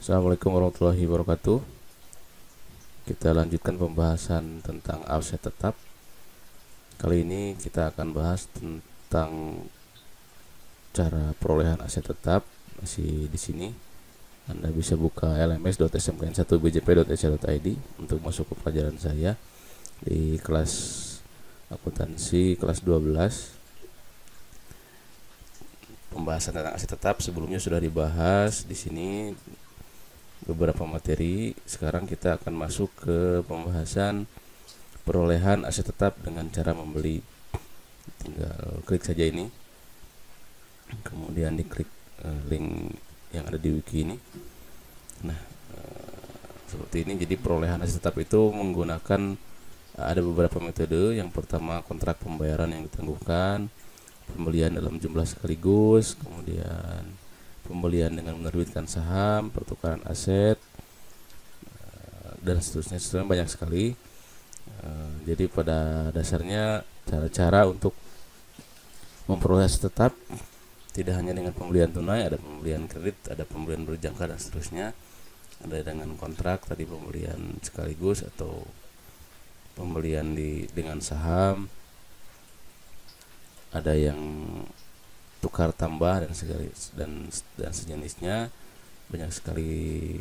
Assalamualaikum warahmatullahi wabarakatuh. Kita lanjutkan pembahasan tentang aset tetap. Kali ini kita akan bahas tentang cara perolehan aset tetap. Masih di sini. Anda bisa buka lms.smkn1bjp.ac.id untuk masuk ke pelajaran saya di kelas akuntansi kelas 12. Pembahasan tentang aset tetap sebelumnya sudah dibahas di sini beberapa materi. Sekarang kita akan masuk ke pembahasan perolehan aset tetap dengan cara membeli. Tinggal klik saja ini, kemudian diklik link yang ada di wiki ini. Nah, seperti ini. Jadi perolehan aset tetap itu menggunakan ada beberapa metode. Yang pertama, kontrak pembayaran yang ditangguhkan, pembelian dalam jumlah sekaligus, kemudian pembelian dengan menerbitkan saham, pertukaran aset, dan seterusnya banyak sekali. Jadi pada dasarnya cara-cara untuk memperoleh aset tetap tidak hanya dengan pembelian tunai, ada pembelian kredit, ada pembelian berjangka dan seterusnya. Ada dengan kontrak tadi, pembelian sekaligus atau pembelian dengan saham. Ada yang tukar tambah dan sejenisnya. Banyak sekali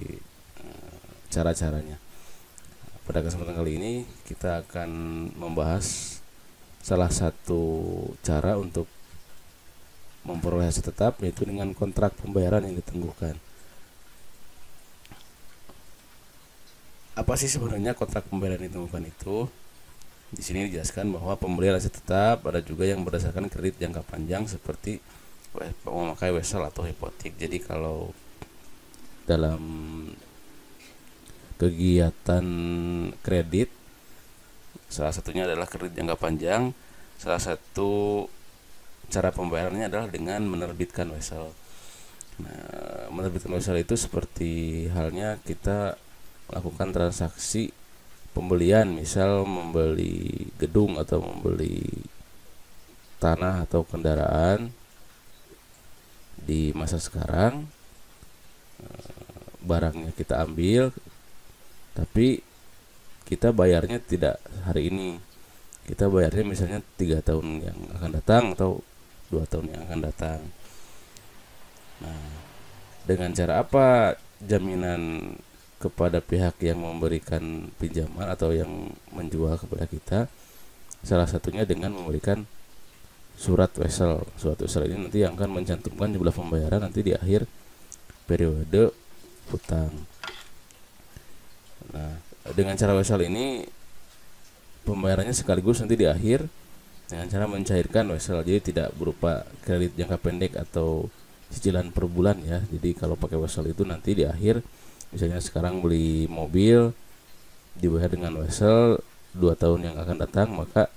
cara-caranya. Pada kesempatan kali ini kita akan membahas salah satu cara untuk memperoleh aset tetap, yaitu dengan kontrak pembayaran yang ditangguhkan. Apa sih sebenarnya kontrak pembayaran yang ditangguhkan itu? Di sini dijelaskan bahwa pembelian aset tetap ada juga yang berdasarkan kredit jangka panjang seperti memakai wesel atau hipotek. Jadi kalau dalam kegiatan kredit, salah satunya adalah kredit jangka panjang. Salah satu cara pembayarannya adalah dengan menerbitkan wesel. Nah, menerbitkan wesel itu seperti halnya kita melakukan transaksi pembelian, misal membeli gedung atau membeli tanah atau kendaraan di masa sekarang. Barangnya kita ambil, tapi kita bayarnya tidak hari ini. Kita bayarnya misalnya 3 tahun yang akan datang atau 2 tahun yang akan datang. Nah, dengan cara apa jaminan kepada pihak yang memberikan pinjaman atau yang menjual kepada kita? Salah satunya dengan memberikan surat wesel. Surat wesel ini nanti yang akan mencantumkan jumlah pembayaran nanti di akhir periode hutang. Nah, dengan cara wesel ini pembayarannya sekaligus nanti di akhir dengan cara mencairkan wesel. Jadi tidak berupa kredit jangka pendek atau cicilan per bulan ya. Jadi kalau pakai wesel itu nanti di akhir, misalnya sekarang beli mobil dibayar dengan wesel 2 tahun yang akan datang, maka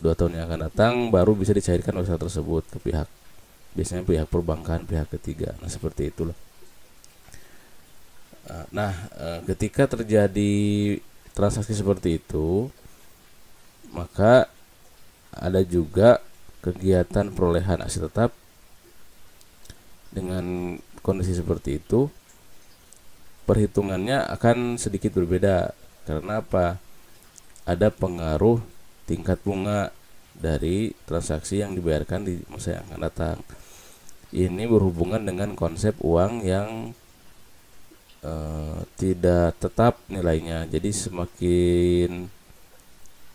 2 tahun yang akan datang baru bisa dicairkan wesel tersebut ke pihak, biasanya pihak perbankan, pihak ketiga. Nah, seperti itulah. Nah, ketika terjadi transaksi seperti itu, maka ada juga kegiatan perolehan aset tetap dengan kondisi seperti itu. Perhitungannya akan sedikit berbeda. Karena apa? Ada pengaruh tingkat bunga dari transaksi yang dibayarkan di masa yang akan datang. Ini berhubungan dengan konsep uang yang tidak tetap nilainya. Jadi semakin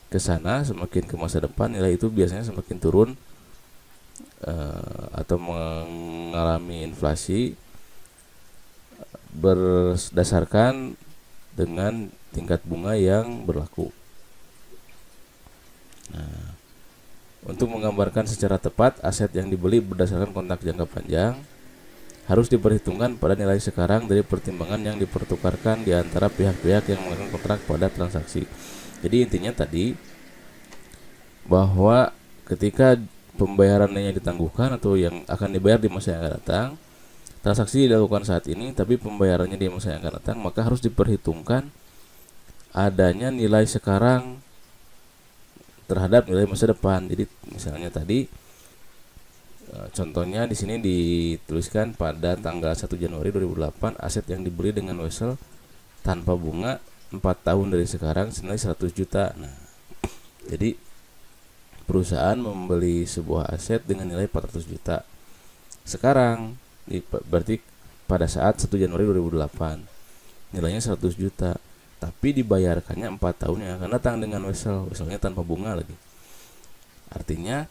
ke sana, semakin ke masa depan, nilai itu biasanya semakin turun atau mengalami inflasi berdasarkan dengan tingkat bunga yang berlaku. Nah, untuk menggambarkan secara tepat aset yang dibeli berdasarkan kontrak jangka panjang harus diperhitungkan pada nilai sekarang dari pertimbangan yang dipertukarkan di antara pihak-pihak yang melakukan kontrak pada transaksi. Jadi intinya tadi bahwa ketika pembayarannya yang ditangguhkan atau yang akan dibayar di masa yang akan datang, transaksi dilakukan saat ini tapi pembayarannya di masa yang akan datang, maka harus diperhitungkan adanya nilai sekarang terhadap nilai masa depan. Jadi misalnya tadi Contohnya di sini dituliskan pada tanggal 1 Januari 2008 aset yang dibeli dengan wesel tanpa bunga 4 tahun dari sekarang senilai 100 juta. Nah, jadi perusahaan membeli sebuah aset dengan nilai 400 juta. Sekarang berarti pada saat 1 Januari 2008 nilainya 100 juta, tapi dibayarkannya 4 tahun yang akan datang dengan weselnya tanpa bunga lagi. Artinya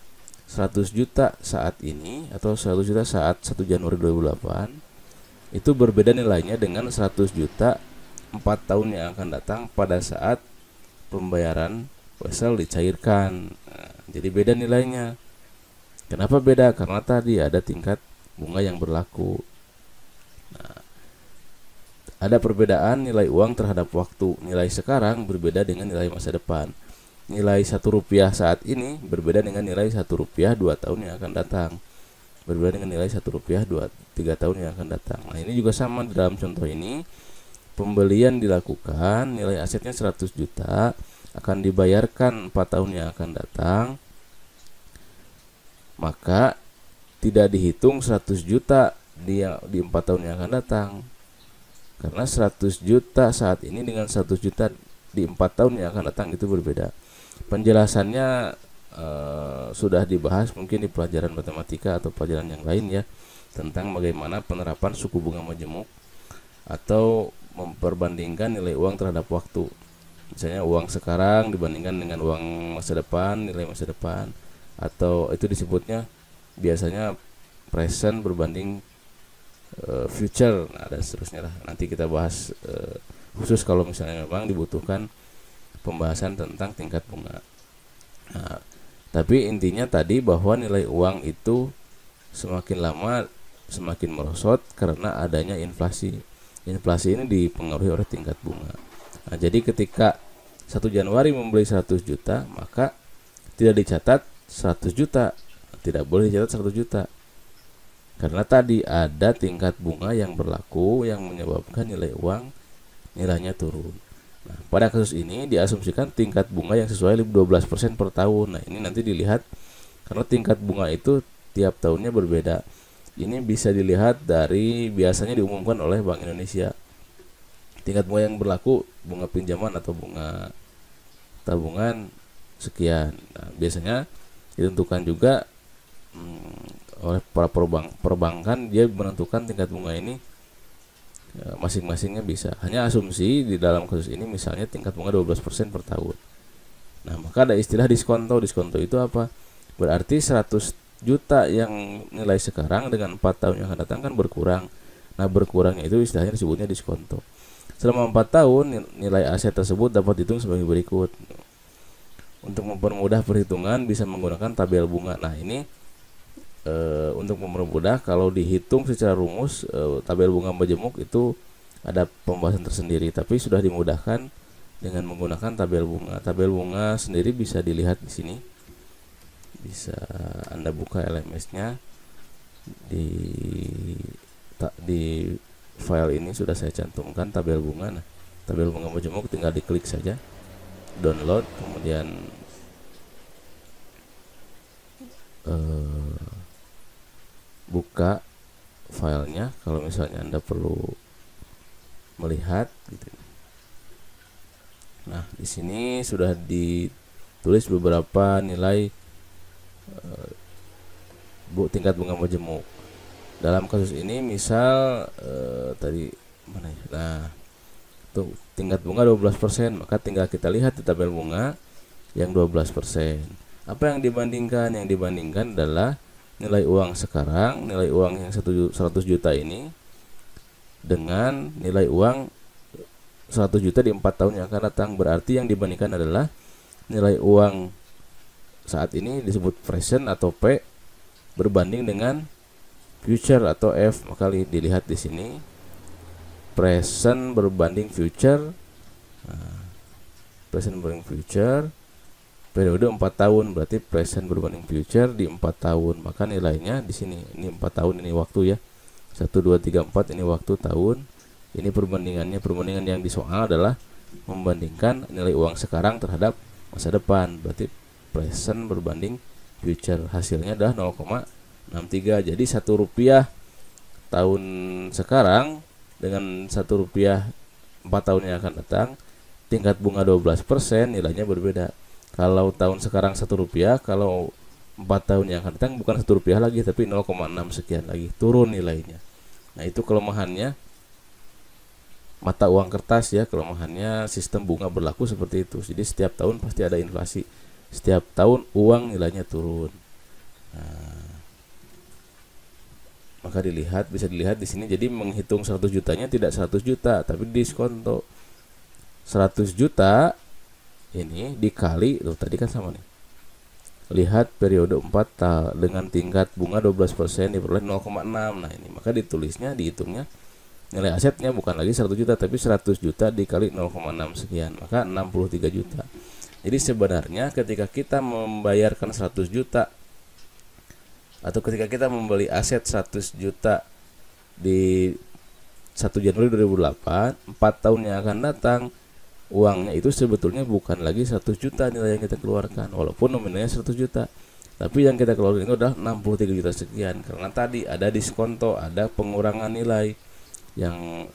100 juta saat ini atau 100 juta saat 1 Januari 2008 itu berbeda nilainya dengan 100 juta 4 tahun yang akan datang pada saat pembayaran wesel dicairkan. Nah, jadi beda nilainya. Kenapa beda? Karena tadi ada tingkat bunga yang berlaku. Nah, ada perbedaan nilai uang terhadap waktu. Nilai sekarang berbeda dengan nilai masa depan. Nilai Rp1 saat ini berbeda dengan nilai Rp1 2 tahun yang akan datang. Berbeda dengan nilai Rp1 3 tahun yang akan datang. Nah, ini juga sama dalam contoh ini. Pembelian dilakukan, nilai asetnya 100 juta, akan dibayarkan 4 tahun yang akan datang. Maka tidak dihitung 100 juta di 4 tahun yang akan datang. Karena 100 juta saat ini dengan 100 juta di 4 tahun yang akan datang itu berbeda. Penjelasannya sudah dibahas mungkin di pelajaran matematika atau pelajaran yang lain ya, tentang bagaimana penerapan suku bunga majemuk atau memperbandingkan nilai uang terhadap waktu. Misalnya uang sekarang dibandingkan dengan uang masa depan, nilai masa depan, atau itu disebutnya biasanya present berbanding future. Nah, dan seterusnya lah. Nanti kita bahas khusus kalau misalnya memang dibutuhkan pembahasan tentang tingkat bunga. Nah, tapi intinya tadi bahwa nilai uang itu semakin lama semakin merosot karena adanya inflasi. Inflasi ini dipengaruhi oleh tingkat bunga. Nah, jadi ketika 1 Januari membeli 100 juta, maka tidak dicatat 100 juta. Tidak boleh dicatat 100 juta. Karena tadi ada tingkat bunga yang berlaku yang menyebabkan nilai uang nilainya turun. Nah, pada kasus ini diasumsikan tingkat bunga yang sesuai 12% per tahun. Nah, ini nanti dilihat karena tingkat bunga itu tiap tahunnya berbeda. Ini bisa dilihat dari biasanya diumumkan oleh Bank Indonesia. Tingkat bunga yang berlaku bunga pinjaman atau bunga tabungan sekian. Nah, biasanya ditentukan juga oleh para perbankan, dia menentukan tingkat bunga ini masing-masingnya bisa. Hanya asumsi di dalam kasus ini misalnya tingkat bunga 12% per tahun. Nah, maka ada istilah diskonto. Diskonto itu apa? Berarti 100 juta yang nilai sekarang dengan 4 tahun yang akan datang kan berkurang. Nah, berkurangnya itu istilahnya disebutnya diskonto. Selama 4 tahun nilai aset tersebut dapat dihitung sebagai berikut. Untuk mempermudah perhitungan bisa menggunakan tabel bunga. Nah, ini untuk mempermudah, kalau dihitung secara rumus tabel bunga majemuk itu ada pembahasan tersendiri, tapi sudah dimudahkan dengan menggunakan tabel bunga. Tabel bunga sendiri bisa dilihat di sini. Bisa Anda buka LMS-nya di file ini sudah saya cantumkan tabel bunga. Nah, tabel bunga majemuk tinggal diklik saja, download, kemudian buka filenya kalau misalnya Anda perlu melihat gitu. Nah, di sini sudah ditulis beberapa nilai tingkat bunga majemuk. Dalam kasus ini misal tadi mana ya? Nah, tuh tingkat bunga 12%, maka tinggal kita lihat di tabel bunga yang 12%. Apa yang dibandingkan? Yang dibandingkan adalah nilai uang sekarang, nilai uang yang 100 juta ini dengan nilai uang 100 juta di 4 tahun yang akan datang. Berarti yang dibandingkan adalah nilai uang saat ini disebut present atau P berbanding dengan future atau F. Maka dilihat di sini present berbanding future. Nah, present berbanding future periode 4 tahun, berarti present berbanding future di 4 tahun. Maka nilainya di sini, ini 4 tahun, ini waktu ya. 1 2 3 4 ini waktu tahun. Ini perbandingannya. Perbandingan yang disoal adalah membandingkan nilai uang sekarang terhadap masa depan. Berarti present berbanding future. Hasilnya adalah 63. Jadi Rp1 tahun sekarang dengan Rp1 4 tahun yang akan datang, tingkat bunga 12% nilainya berbeda. Kalau tahun sekarang Rp1, kalau 4 tahun yang akan datang bukan Rp1 lagi, tapi 0,6 sekian lagi, turun nilainya. Nah, itu kelemahannya mata uang kertas ya, kelemahannya sistem bunga berlaku seperti itu. Jadi setiap tahun pasti ada inflasi, setiap tahun uang nilainya turun. Nah, maka bisa dilihat di sini. Jadi menghitung 100 jutanya tidak 100 juta tapi diskonto. 100 juta ini dikali tadi kan sama nih. Lihat periode 4 dengan tingkat bunga 12% diperoleh 0,6. Nah, ini maka dihitungnya nilai asetnya bukan lagi 100 juta tapi 100 juta dikali 0,6 sekian, maka 63 juta. Jadi sebenarnya ketika kita membayarkan 100 juta atau ketika kita membeli aset 100 juta di 1 Januari 2008, 4 tahun yang akan datang, uangnya itu sebetulnya bukan lagi 100 juta nilai yang kita keluarkan, walaupun nominalnya 100 juta. Tapi yang kita keluarkan itu adalah 63 juta sekian, karena tadi ada diskonto, ada pengurangan nilai yang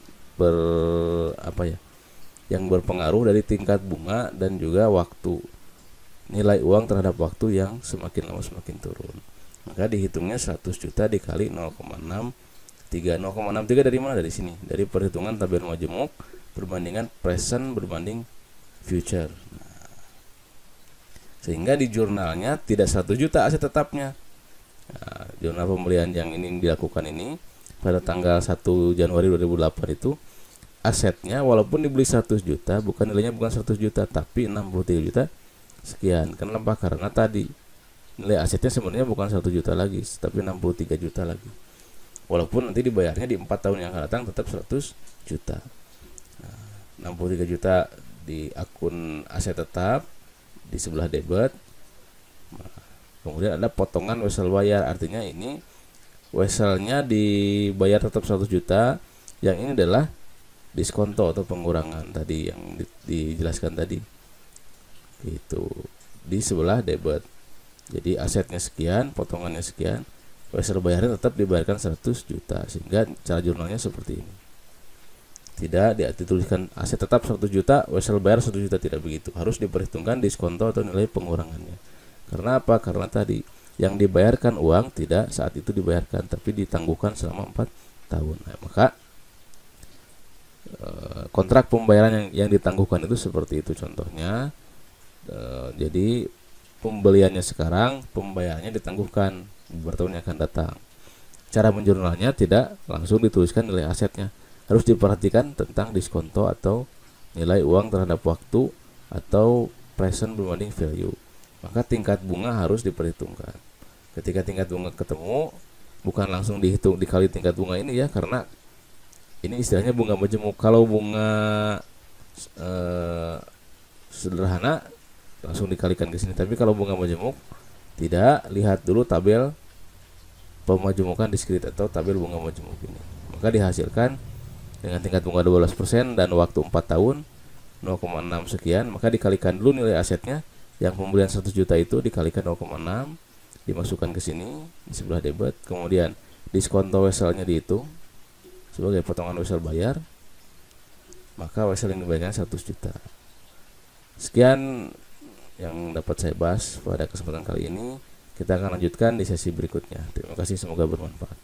yang berpengaruh dari tingkat bunga dan juga waktu, nilai uang terhadap waktu yang semakin lama semakin turun. Maka dihitungnya 100 juta dikali 0,63. 0,63 dari mana? Dari sini, dari perhitungan tabel majemuk perbandingan present berbanding future. Nah, sehingga di jurnalnya tidak 100 juta aset tetapnya. Nah, jurnal pembelian yang ini dilakukan ini pada tanggal 1 Januari 2008 itu asetnya walaupun dibeli 100 juta nilainya bukan 100 juta tapi 63 juta sekian. Kenapa? Karena tadi nilai asetnya sebenarnya bukan 1 juta lagi tapi 63 juta lagi, walaupun nanti dibayarnya di 4 tahun yang akan datang tetap 100 juta. Nah, 63 juta di akun aset tetap di sebelah debit. Nah, kemudian ada potongan wesel bayar, artinya ini weselnya dibayar tetap 100 juta, yang ini adalah diskonto atau pengurangan tadi yang dijelaskan tadi. Itu di sebelah debit. Jadi asetnya sekian, potongannya sekian, wesel bayarnya tetap dibayarkan 100 juta, sehingga cara jurnalnya seperti ini. Tidak dituliskan aset tetap 100 juta, wesel bayar 100 juta, tidak begitu. Harus diperhitungkan diskonto atau nilai pengurangannya. Karena apa? Karena tadi yang dibayarkan uang tidak saat itu dibayarkan, tapi ditangguhkan selama 4 tahun. Nah, maka kontrak pembayaran yang ditangguhkan itu seperti itu contohnya. Jadi pembeliannya sekarang, pembayarannya ditangguhkan beberapa tahun yang akan datang. Cara menjurnalnya tidak langsung dituliskan nilai asetnya, harus diperhatikan tentang diskonto atau nilai uang terhadap waktu atau present berbanding value. Maka tingkat bunga harus diperhitungkan. Ketika tingkat bunga ketemu, bukan langsung dihitung dikali tingkat bunga ini ya, karena ini istilahnya bunga majemuk. Kalau bunga sederhana langsung dikalikan ke sini, tapi kalau bunga majemuk tidak, lihat dulu tabel pemajemukan diskrit atau tabel bunga majemuk ini. Maka dihasilkan dengan tingkat bunga 12% dan waktu 4 tahun 0,6 sekian, maka dikalikan dulu nilai asetnya yang pembelian 100 juta itu dikalikan 0,6, dimasukkan ke sini di sebelah debit, kemudian diskonto weselnya dihitung sebagai potongan wesel bayar, maka wesel yang dibayarkan 100 juta. Sekian yang dapat saya bahas pada kesempatan kali ini. Kita akan lanjutkan di sesi berikutnya. Terima kasih, semoga bermanfaat.